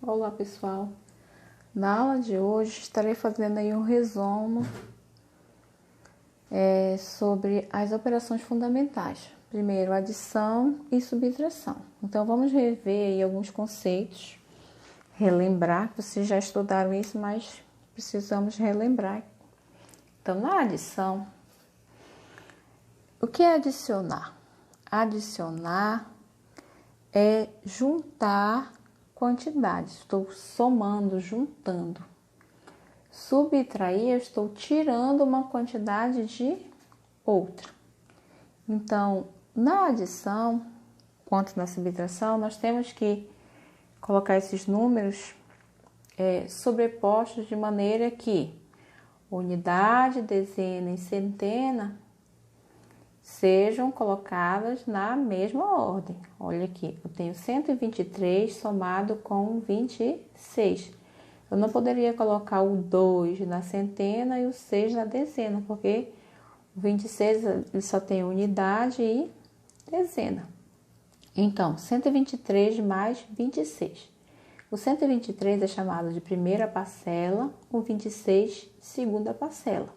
Olá pessoal, na aula de hoje estarei fazendo aí um resumo sobre as operações fundamentais. Primeiro, adição e subtração. Então vamos rever aí alguns conceitos, relembrar, vocês já estudaram isso, mas precisamos relembrar. Então na adição, o que é adicionar? Adicionar é juntar quantidades, estou somando, juntando. Subtrair, eu estou tirando uma quantidade de outra. Então, na adição, quanto na subtração, nós temos que colocar esses números sobrepostos de maneira que unidade, dezena e centena sejam colocadas na mesma ordem. Olha aqui, eu tenho 123 somado com 26. Eu não poderia colocar o 2 na centena e o 6 na dezena, porque o 26 ele só tem unidade e dezena. Então, 123 mais 26. O 123 é chamado de primeira parcela, o 26 segunda parcela.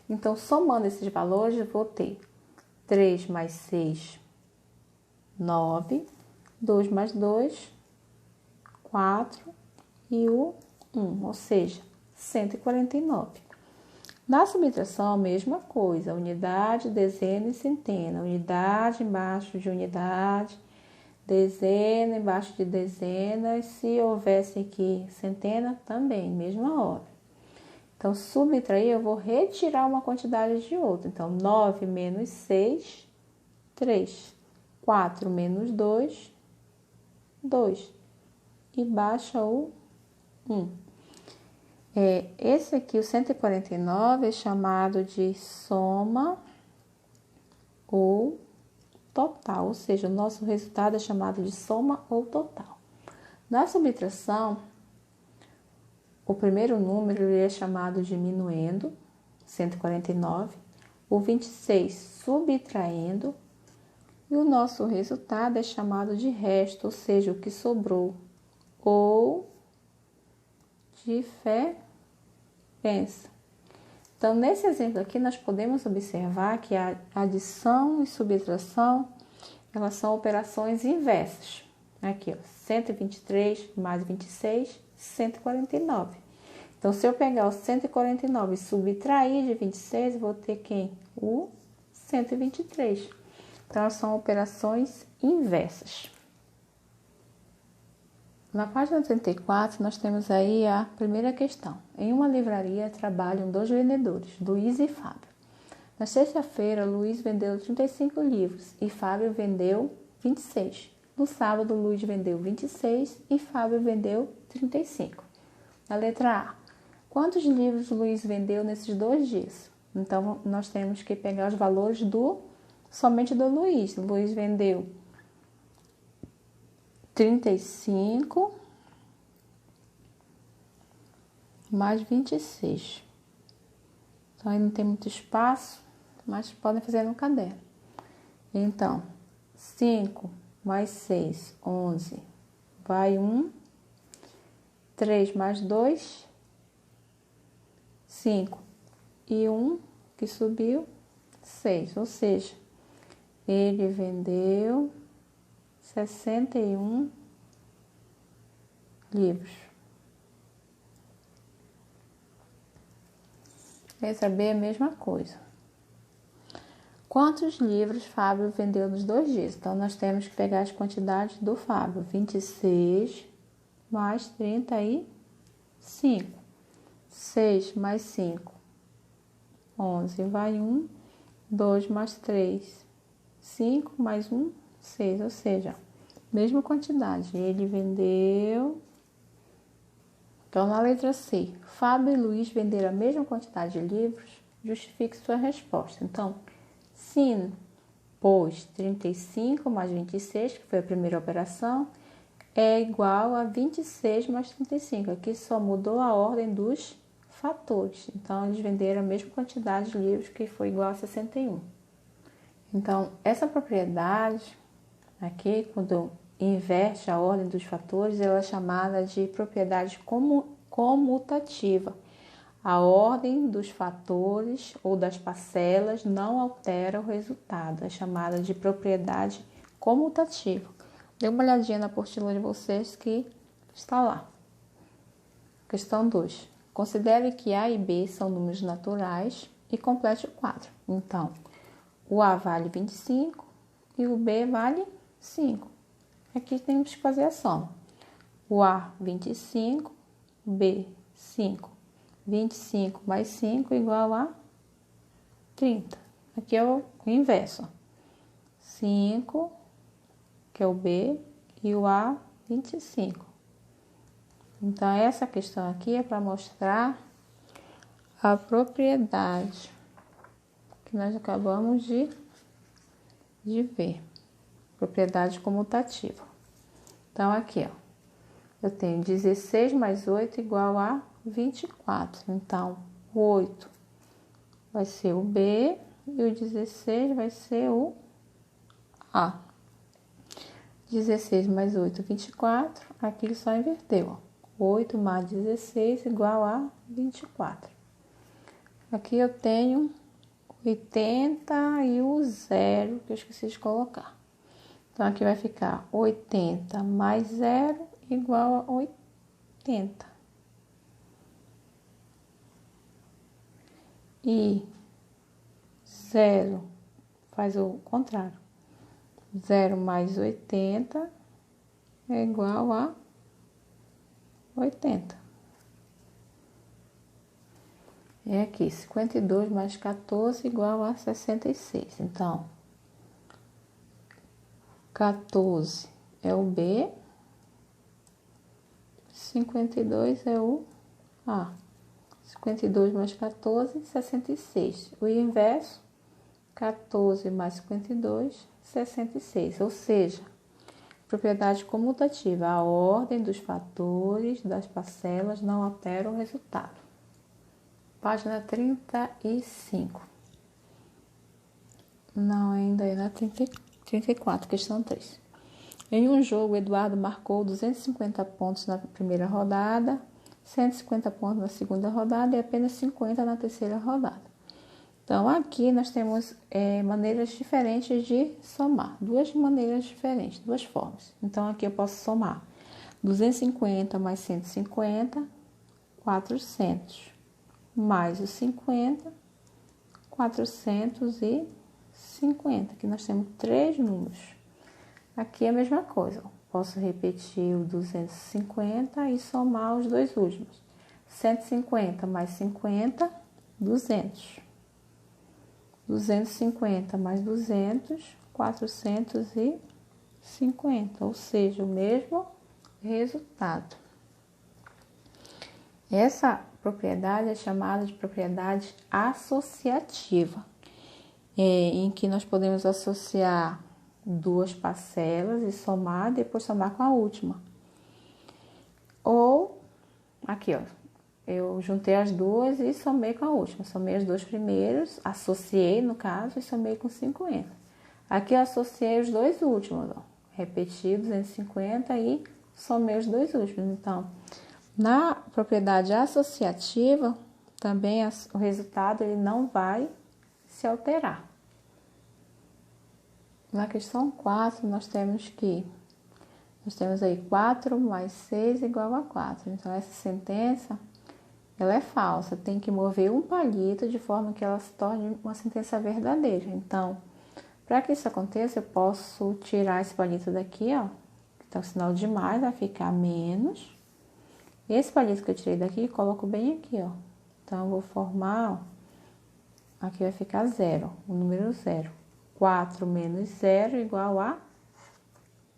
Então, somando esses valores, eu vou ter 3 mais 6, 9, 2 mais 2, 4 e o 1, ou seja, 149. Na subtração, a mesma coisa, unidade, dezena e centena. Unidade embaixo de unidade, dezena embaixo de dezena, e se houvesse aqui centena, também, mesma ordem. Então, subtrair, eu vou retirar uma quantidade de outra. Então, 9 menos 6, 3. 4 menos 2, 2. E baixa o 1. Esse aqui, o 149, é chamado de soma ou total. Ou seja, o nosso resultado é chamado de soma ou total. Na subtração, o primeiro número é chamado de diminuendo, 149, o 26 subtraindo, e o nosso resultado é chamado de resto, ou seja, o que sobrou, ou diferença. Então, nesse exemplo aqui, nós podemos observar que a adição e subtração, elas são operações inversas. Aqui, ó, 123 mais 26, 149. Então, se eu pegar o 149 e subtrair de 26, eu vou ter quem? O 123. Então, são operações inversas. Na página 34, nós temos aí a primeira questão. Em uma livraria trabalham 2 vendedores, Luiz e Fábio. Na sexta-feira, Luiz vendeu 35 livros e Fábio vendeu 26. No sábado, Luiz vendeu 26 e Fábio vendeu 35. Na letra A, quantos livros Luiz vendeu nesses 2 dias? Então, nós temos que pegar os valores somente do Luiz. Luiz vendeu 35 mais 26. Então, aí não tem muito espaço, mas podem fazer no caderno. Então, 5 mais 6, 11, vai 1. 3 mais 2, 5. E 1, que subiu, 6. Ou seja, ele vendeu 61 livros. Letra B é a mesma coisa. Quantos livros Fábio vendeu nos 2 dias? Então, nós temos que pegar as quantidades do Fábio. 26 mais 35. 6 mais 5, 11. Vai 1. 2 mais 3, 5 mais 1, 6. Ou seja, mesma quantidade. Ele vendeu... Então, na letra C, Fábio e Luiz venderam a mesma quantidade de livros? Justifique sua resposta. Então, sim, pois 35 mais 26, que foi a primeira operação, é igual a 26 mais 35. Aqui só mudou a ordem dos fatores. Então, eles venderam a mesma quantidade de livros, que foi igual a 61. Então, essa propriedade aqui, quando inverte a ordem dos fatores, ela é chamada de propriedade comutativa. A ordem dos fatores ou das parcelas não altera o resultado, é chamada de propriedade comutativa. Dê uma olhadinha na apostila de vocês que está lá. Questão 2. Considere que A e B são números naturais e complete o quadro. Então, o A vale 25 e o B vale 5. Aqui temos que fazer a soma. O A, 25, B, 5. 25 mais 5 igual a 30. Aqui é o inverso. 5, que é o B, e o A, 25. Então, essa questão aqui é para mostrar a propriedade que nós acabamos de ver. Propriedade comutativa. Então, aqui, ó, eu tenho 16 mais 8 igual a 24. Então, o 8 vai ser o B e o 16 vai ser o A. 16 mais 8, 24. Aqui ele só inverteu, ó. 8 mais 16 igual a 24. Aqui eu tenho 80 e o 0 que eu esqueci de colocar. Então, aqui vai ficar 80 mais 0 igual a 80. E 0 faz o contrário. 0 mais 80 é igual a 80. E aqui, 52 mais 14 igual a 66. Então, 14 é o B, 52 é o A. 52 mais 14, 66. O inverso, 14 mais 52, 66. Ou seja, propriedade comutativa. A ordem dos fatores das parcelas não altera o resultado. Página 35. Não, ainda é na 34, questão 3. Em um jogo, Eduardo marcou 250 pontos na primeira rodada, 150 pontos na segunda rodada e apenas 50 na terceira rodada. Então, aqui nós temos maneiras diferentes de somar. Duas maneiras diferentes, duas formas. Então, aqui eu posso somar 250 mais 150, 400. Mais os 50, 450. Aqui nós temos 3 números. Aqui é a mesma coisa. Posso repetir o 250 e somar os dois últimos. 150 mais 50, 200. 250 mais 200, 450. Ou seja, o mesmo resultado. Essa propriedade é chamada de propriedade associativa, em que nós podemos associar duas parcelas e somar, depois somar com a última. Ou, aqui, ó, eu juntei as duas e somei com a última. Somei as duas primeiras, associei, no caso, e somei com 50. Aqui eu associei os dois últimos, ó, repeti 250 e somei os dois últimos. Então, na propriedade associativa, também o resultado ele não vai se alterar. Na questão 4, nós temos aí 4 mais 6 igual a 4. Então, essa sentença, ela é falsa. Tem que mover um palito de forma que ela se torne uma sentença verdadeira. Então, para que isso aconteça, eu posso tirar esse palito daqui, ó. Então, o sinal de mais vai ficar menos. Esse palito que eu tirei daqui, coloco bem aqui, ó. Então, eu vou formar, ó. Aqui vai ficar 0, o número 0. 4 menos 0 igual a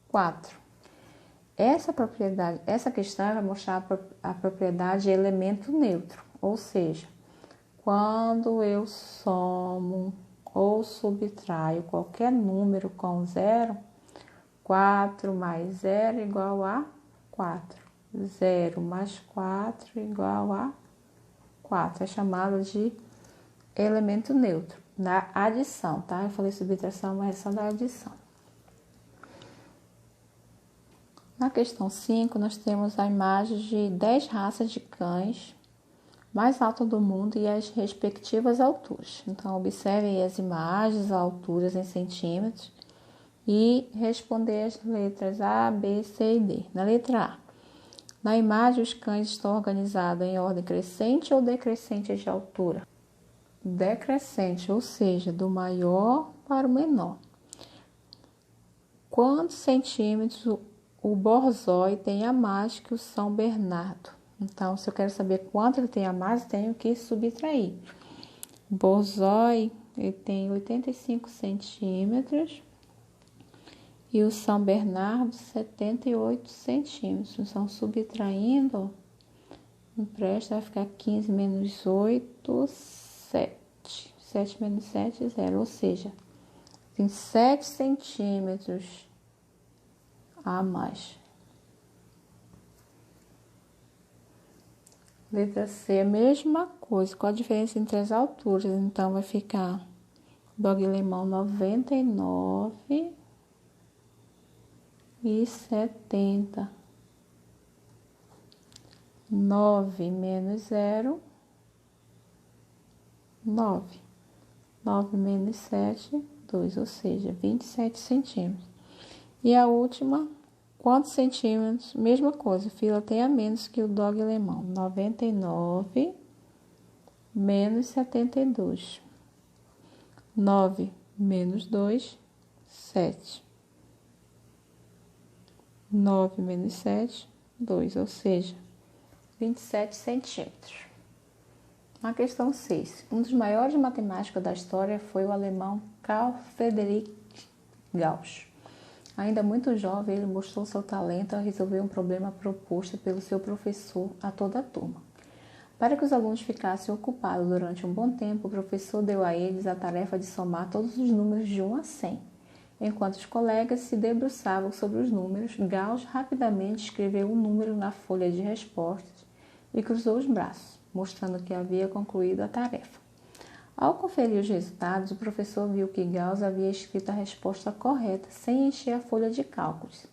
4. Essa questão vai mostrar a propriedade elemento neutro. Ou seja, quando eu somo ou subtraio qualquer número com 0, 4 mais 0 igual a 4. 0 mais 4 igual a 4. É chamado de elemento neutro. Na adição, tá? Eu falei subtração, mas é só da adição. Na questão 5, nós temos a imagem de 10 raças de cães mais altas do mundo e as respectivas alturas. Então, observem as imagens, as alturas em centímetros e responder as letras A, B, C e D. Na letra A, na imagem os cães estão organizados em ordem crescente ou decrescente de altura? Decrescente, ou seja, do maior para o menor. Quantos centímetros o Borzoi tem a mais que o São Bernardo? Então, se eu quero saber quanto ele tem a mais, tenho que subtrair. O Borzoi, ele tem 85 centímetros e o São Bernardo, 78 centímetros. Então, subtraindo, empresta, vai ficar 15 menos 8, 7. 7 menos 7, 0. Ou seja, tem 7 centímetros a mais. Letra C, a mesma coisa. Qual a diferença entre as alturas? Então, vai ficar dog alemão 99 e 70. 9 menos 0, 9. 9 menos 7, 2, ou seja, 27 centímetros. E a última, quantos centímetros? Mesma coisa, fila tem a menos que o dog alemão. 99 menos 72. 9 menos 2, 7. 9 menos 7, 2, ou seja, 27 centímetros. Na questão 6, um dos maiores matemáticos da história foi o alemão Carl Friedrich Gauss. Ainda muito jovem, ele mostrou seu talento ao resolver um problema proposto pelo seu professor a toda a turma. Para que os alunos ficassem ocupados durante um bom tempo, o professor deu a eles a tarefa de somar todos os números de 1 a 100. Enquanto os colegas se debruçavam sobre os números, Gauss rapidamente escreveu um número na folha de respostas e cruzou os braços, mostrando que havia concluído a tarefa. Ao conferir os resultados, o professor viu que Gauss havia escrito a resposta correta sem encher a folha de cálculos.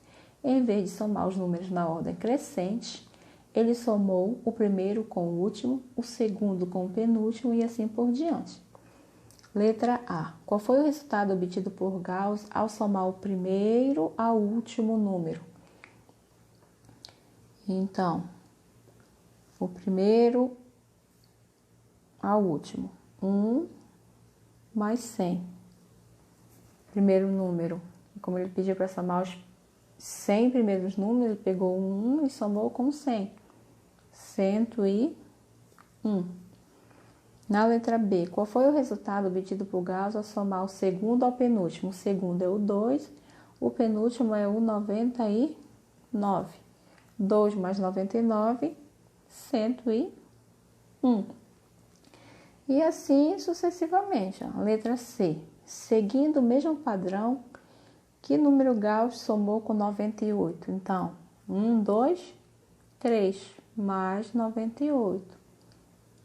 Em vez de somar os números na ordem crescente, ele somou o primeiro com o último, o segundo com o penúltimo e assim por diante. Letra A. Qual foi o resultado obtido por Gauss ao somar o primeiro ao último número? Então, o primeiro ao último. 1 mais 100. Primeiro número. Como ele pediu para somar os 100 primeiros números, ele pegou 1 e somou com 100. 101. Na letra B, qual foi o resultado obtido por Gauss ao somar o segundo ao penúltimo? O segundo é o 2, o penúltimo é o 99. 2 mais 99, 101. E assim sucessivamente. A letra C, seguindo o mesmo padrão, que número Gauss somou com 98? Então, 1, 2, 3, mais 98.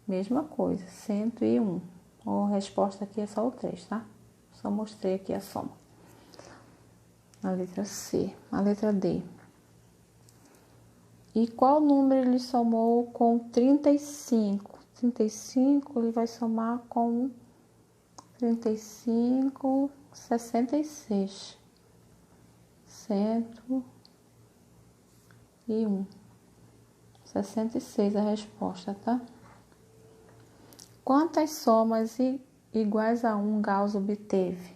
Mesma coisa, 101. A resposta aqui é só o 3, tá? Só mostrei aqui a soma. A letra C. A letra D. E qual número ele somou com 35? 35 ele vai somar com 35, 66. 101. 66 a resposta, tá? Quantas somas iguais a 1 Gauss obteve?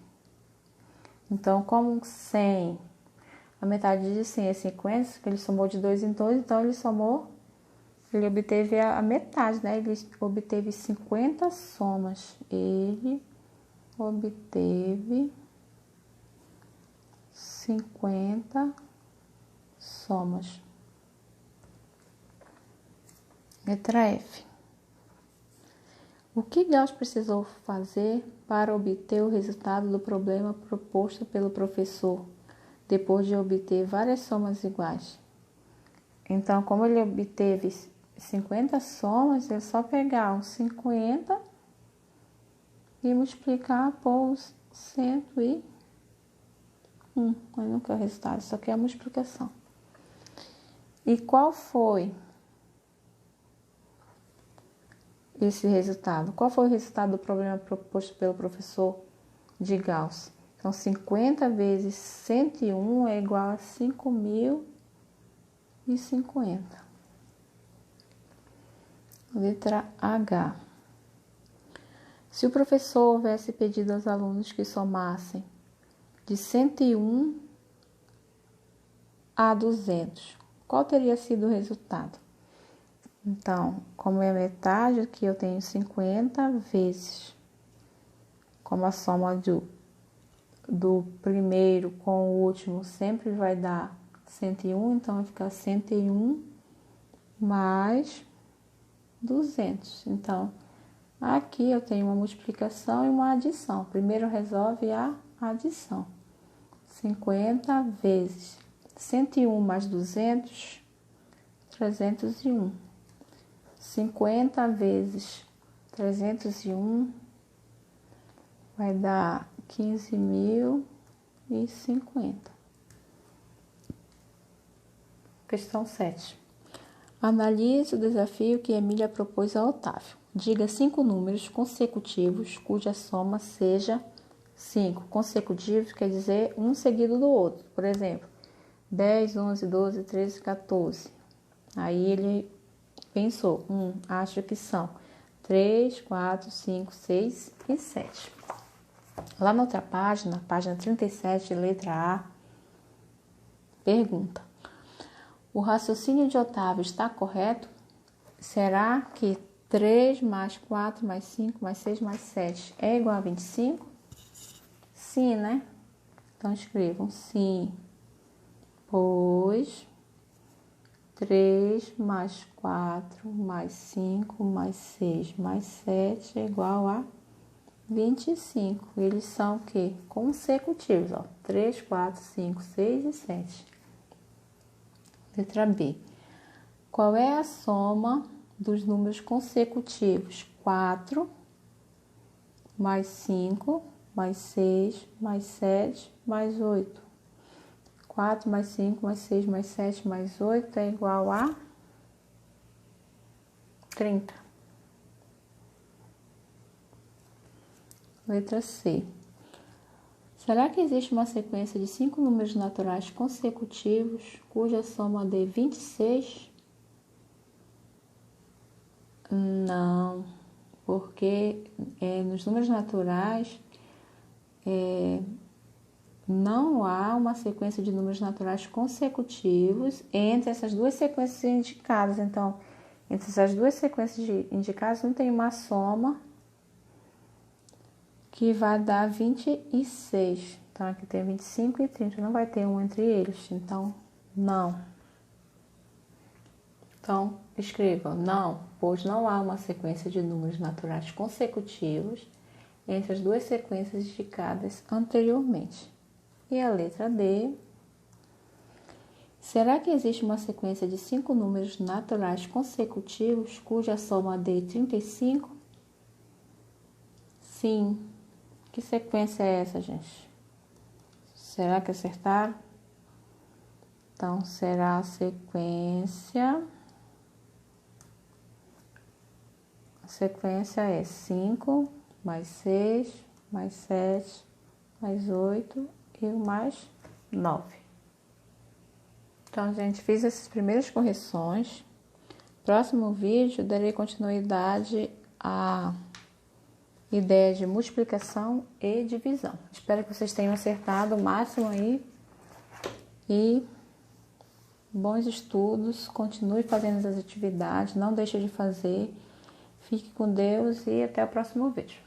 Então, como 100, a metade de 100 é 50, ele somou de 2 em 2, então ele obteve a metade, né? Ele obteve 50 somas. Ele obteve 50 somas. Letra F. O que Gauss precisou fazer para obter o resultado do problema proposto pelo professor, depois de obter várias somas iguais? Então, como ele obteve 50 somas, é só pegar os 50 e multiplicar por 101. Mas não quer o resultado, só quer a multiplicação. E qual foi esse resultado? Qual foi o resultado do problema proposto pelo professor de Gauss? Então, 50 vezes 101 é igual a 5.050. Letra H. Se o professor houvesse pedido aos alunos que somassem de 101 a 200, qual teria sido o resultado? Então, como é metade, aqui eu tenho 50 vezes. Como a soma do primeiro com o último sempre vai dar 101, então vai ficar 101 mais 200. Então, aqui eu tenho uma multiplicação e uma adição. Primeiro resolve a adição. 50 vezes 101 mais 200, 301. 50 vezes 301 vai dar 15.050. Questão 7. Analise o desafio que Emília propôs a Otávio. Diga 5 números consecutivos cuja soma seja 5. Consecutivos quer dizer um seguido do outro. Por exemplo, 10, 11, 12, 13, 14. Aí ele pensou, acho que são 3, 4, 5, 6 e 7. Lá na outra página, página 37, letra A, pergunta: o raciocínio de Otávio está correto? Será que 3 mais 4 mais 5 mais 6 mais 7 é igual a 25? Sim, né? Então escrevam sim, pois 3 mais 4 mais 5 mais 6 mais 7 é igual a 25. Eles são o quê? Consecutivos, ó. 3, 4, 5, 6 e 7. Letra B. Qual é a soma dos números consecutivos? 4 mais 5 mais 6 mais 7 mais 8. 4 mais 5 mais 6 mais 7 mais 8 é igual a 30. Letra C. Será que existe uma sequência de 5 números naturais consecutivos cuja soma dê 26? Não, porque nos números naturais não há uma sequência de números naturais consecutivos entre essas duas sequências indicadas. Então, entre essas duas sequências indicadas não tem uma soma que vai dar 26. Então, aqui tem 25 e 30, não vai ter um entre eles. Então, não. Então, escreva não, pois não há uma sequência de números naturais consecutivos entre as duas sequências indicadas anteriormente. E a letra D. Será que existe uma sequência de 5 números naturais consecutivos cuja soma dê 35? Sim. Que sequência é essa, gente? Será que acertaram? Então, será a sequência... A sequência é 5, mais 6, mais 7, mais 8 e mais 9. Então, gente, fiz essas primeiras correções. Próximo vídeo, darei continuidade à ideia de multiplicação e divisão. Espero que vocês tenham acertado o máximo aí. E bons estudos. Continue fazendo as atividades. Não deixe de fazer. Fique com Deus e até o próximo vídeo.